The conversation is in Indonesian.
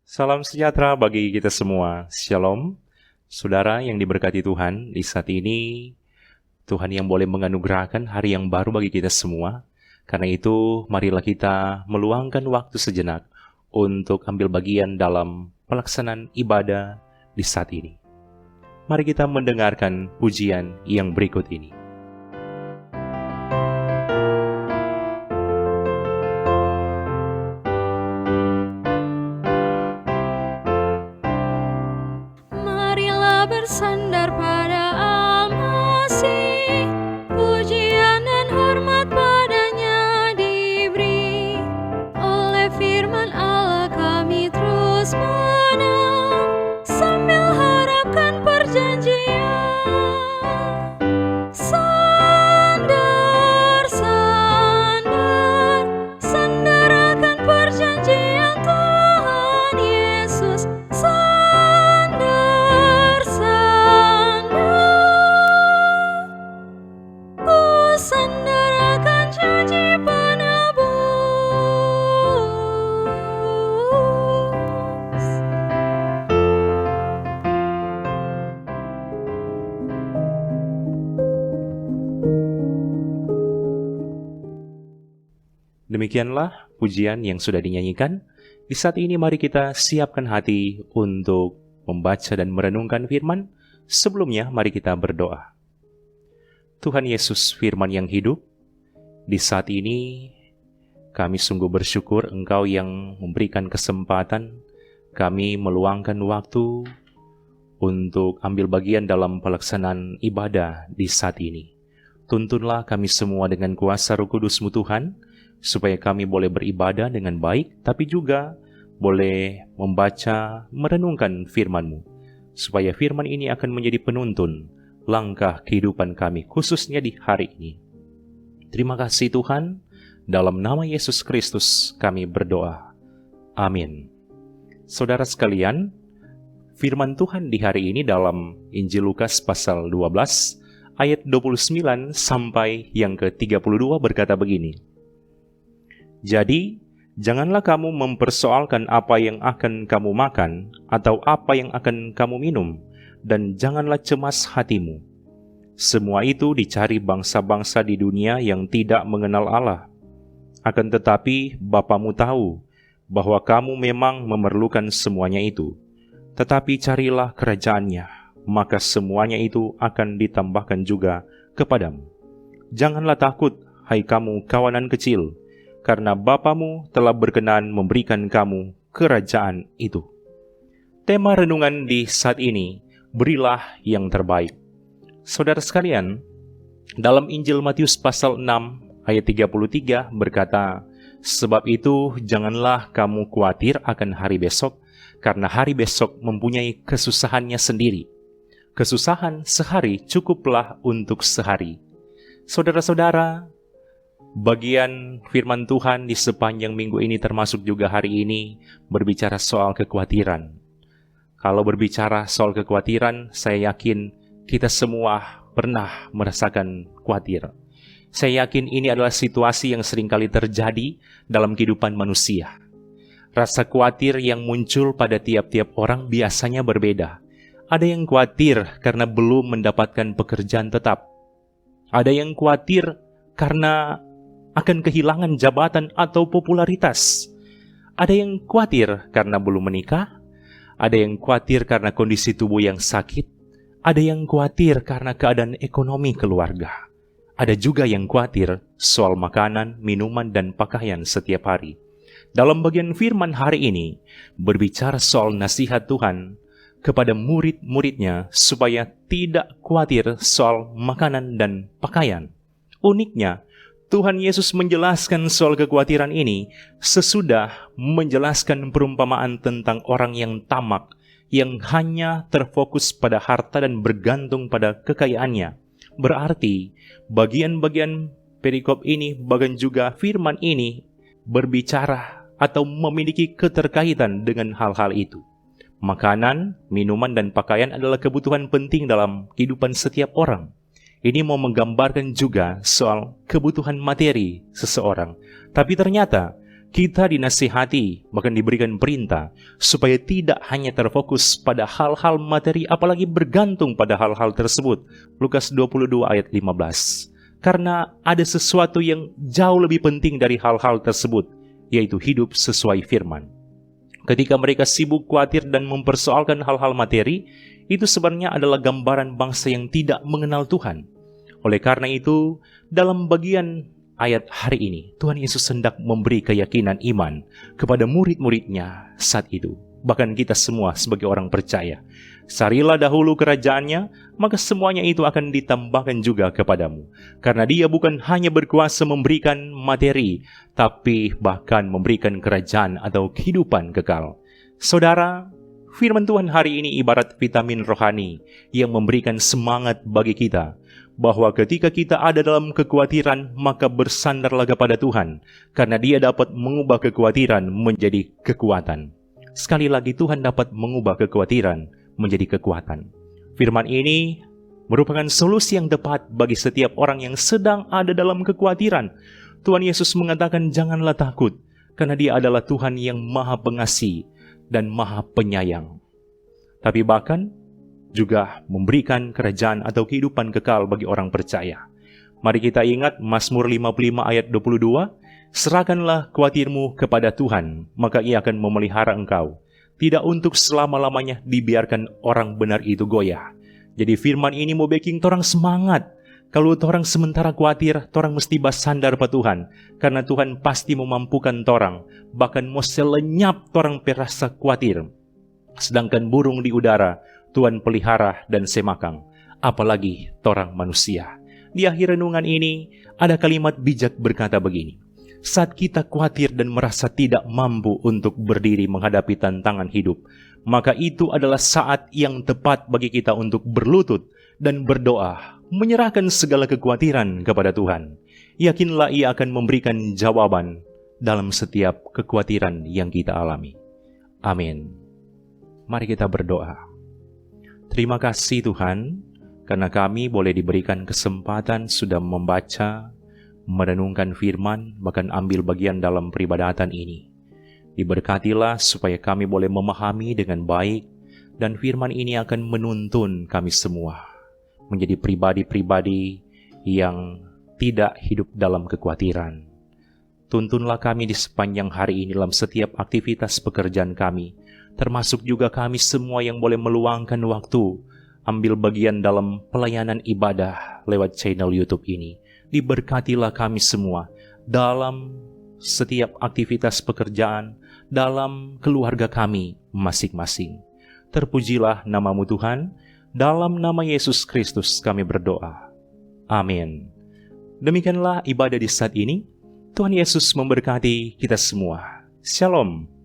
Salam sejahtera bagi kita semua. Shalom. Saudara yang diberkati Tuhan, di saat ini Tuhan yang boleh menganugerahkan hari yang baru bagi kita semua. Karena itu, marilah kita meluangkan waktu sejenak untuk ambil bagian dalam pelaksanaan ibadah di saat ini. Mari kita mendengarkan pujian yang berikut ini. Bersandar pada Al-Masih, pujian dan hormat padanya diberi. Oleh firman Allah kami terus menang, sambil harapkan perjanjian. Sandar, sandar, sandar akan perjanjian Tuhan Yesus. Sandar akan janji penebus. Demikianlah pujian yang sudah dinyanyikan. Di saat ini mari kita siapkan hati untuk membaca dan merenungkan firman. Sebelumnya mari kita berdoa. Tuhan Yesus, firman yang hidup, di saat ini kami sungguh bersyukur Engkau yang memberikan kesempatan kami meluangkan waktu untuk ambil bagian dalam pelaksanaan ibadah di saat ini. Tuntunlah kami semua dengan kuasa Roh Kudus-Mu Tuhan, supaya kami boleh beribadah dengan baik, tapi juga boleh membaca, merenungkan firman-Mu, supaya firman ini akan menjadi penuntun langkah kehidupan kami, khususnya di hari ini. Terima kasih Tuhan, dalam nama Yesus Kristus kami berdoa. Amin. Saudara sekalian, firman Tuhan di hari ini dalam Injil Lukas pasal 12, ayat 29 sampai yang ke-32 berkata begini. Jadi, janganlah kamu mempersoalkan apa yang akan kamu makan atau apa yang akan kamu minum, dan janganlah cemas hatimu. Semua itu dicari bangsa-bangsa di dunia yang tidak mengenal Allah. Akan tetapi Bapamu tahu bahwa kamu memang memerlukan semuanya itu. Tetapi carilah kerajaannya, maka semuanya itu akan ditambahkan juga kepadamu. Janganlah takut, hai kamu kawanan kecil, karena Bapamu telah berkenan memberikan kamu kerajaan itu. Tema renungan di saat ini, berilah yang terbaik. Saudara sekalian, dalam Injil Matius pasal 6 ayat 33 berkata, sebab itu janganlah kamu khawatir akan hari besok, karena hari besok mempunyai kesusahannya sendiri. Kesusahan sehari cukuplah untuk sehari. Saudara-saudara, bagian firman Tuhan di sepanjang minggu ini termasuk juga hari ini berbicara soal kekhawatiran. Kalau berbicara soal kekhawatiran, saya yakin kita semua pernah merasakan khawatir. Saya yakin ini adalah situasi yang seringkali terjadi dalam kehidupan manusia. Rasa khawatir yang muncul pada tiap-tiap orang biasanya berbeda. Ada yang khawatir karena belum mendapatkan pekerjaan tetap. Ada yang khawatir karena akan kehilangan jabatan atau popularitas. Ada yang khawatir karena belum menikah. Ada yang khawatir karena kondisi tubuh yang sakit. Ada yang khawatir karena keadaan ekonomi keluarga. Ada juga yang khawatir soal makanan, minuman, dan pakaian setiap hari. Dalam bagian firman hari ini, berbicara soal nasihat Tuhan kepada murid-muridnya supaya tidak khawatir soal makanan dan pakaian. Uniknya, Tuhan Yesus menjelaskan soal kekhawatiran ini sesudah menjelaskan perumpamaan tentang orang yang tamak, yang hanya terfokus pada harta dan bergantung pada kekayaannya. Berarti, bagian-bagian perikop ini, bagian juga firman ini, berbicara atau memiliki keterkaitan dengan hal-hal itu. Makanan, minuman, dan pakaian adalah kebutuhan penting dalam kehidupan setiap orang. Ini mau menggambarkan juga soal kebutuhan materi seseorang. Tapi ternyata Kita dinasihati, bahkan diberikan perintah, supaya tidak hanya terfokus pada hal-hal materi, apalagi bergantung pada hal-hal tersebut. Lukas 22 ayat 15. Karena ada sesuatu yang jauh lebih penting dari hal-hal tersebut, yaitu hidup sesuai firman. Ketika mereka sibuk khawatir dan mempersoalkan hal-hal materi, itu sebenarnya adalah gambaran bangsa yang tidak mengenal Tuhan. Oleh karena itu, dalam bagian ayat hari ini, Tuhan Yesus hendak memberi keyakinan iman kepada murid-muridnya saat itu. Bahkan kita semua sebagai orang percaya. Carilah dahulu kerajaannya, maka semuanya itu akan ditambahkan juga kepadamu. Karena Dia bukan hanya berkuasa memberikan materi, tapi bahkan memberikan kerajaan atau kehidupan kekal. Saudara, firman Tuhan hari ini ibarat vitamin rohani yang memberikan semangat bagi kita, bahwa ketika kita ada dalam kekhawatiran, maka bersandarlah kepada Tuhan, karena Dia dapat mengubah kekhawatiran menjadi kekuatan. Sekali lagi, Tuhan dapat mengubah kekhawatiran menjadi kekuatan. Firman ini merupakan solusi yang tepat bagi setiap orang yang sedang ada dalam kekhawatiran. Tuhan Yesus mengatakan, janganlah takut, karena Dia adalah Tuhan yang Maha Pengasih dan Maha Penyayang. Tapi bahkan juga memberikan kerajaan atau kehidupan kekal bagi orang percaya. Mari kita ingat Mazmur 55 ayat 22, serahkanlah khawatirmu kepada Tuhan, maka Ia akan memelihara engkau. Tidak untuk selama-lamanya dibiarkan orang benar itu goyah. Jadi firman ini mau bikin orang semangat. Kalau orang sementara khawatir, orang mesti bersandar pada Tuhan. Karena Tuhan pasti memampukan orang. Bahkan mau selenyap orang perasa khawatir. Sedangkan burung di udara, Tuhan pelihara dan semakang. Apalagi orang manusia. Di akhir renungan ini, ada kalimat bijak berkata begini. Saat kita khawatir dan merasa tidak mampu untuk berdiri menghadapi tantangan hidup, maka itu adalah saat yang tepat bagi kita untuk berlutut dan berdoa, menyerahkan segala kekhawatiran kepada Tuhan. Yakinlah Ia akan memberikan jawaban dalam setiap kekhawatiran yang kita alami. Amin. Mari kita berdoa. Terima kasih Tuhan, karena kami boleh diberikan kesempatan sudah membaca, merenungkan firman, bahkan ambil bagian dalam peribadatan ini. Diberkatilah supaya kami boleh memahami dengan baik, dan firman ini akan menuntun kami semua menjadi pribadi-pribadi yang tidak hidup dalam kekhawatiran. Tuntunlah kami di sepanjang hari ini dalam setiap aktivitas pekerjaan kami, termasuk juga kami semua yang boleh meluangkan waktu, ambil bagian dalam pelayanan ibadah lewat channel YouTube ini. Diberkatilah kami semua dalam setiap aktivitas pekerjaan, dalam keluarga kami masing-masing. Terpujilah nama-Mu Tuhan, dalam nama Yesus Kristus kami berdoa. Amin. Demikianlah ibadah di saat ini. Tuhan Yesus memberkati kita semua. Shalom.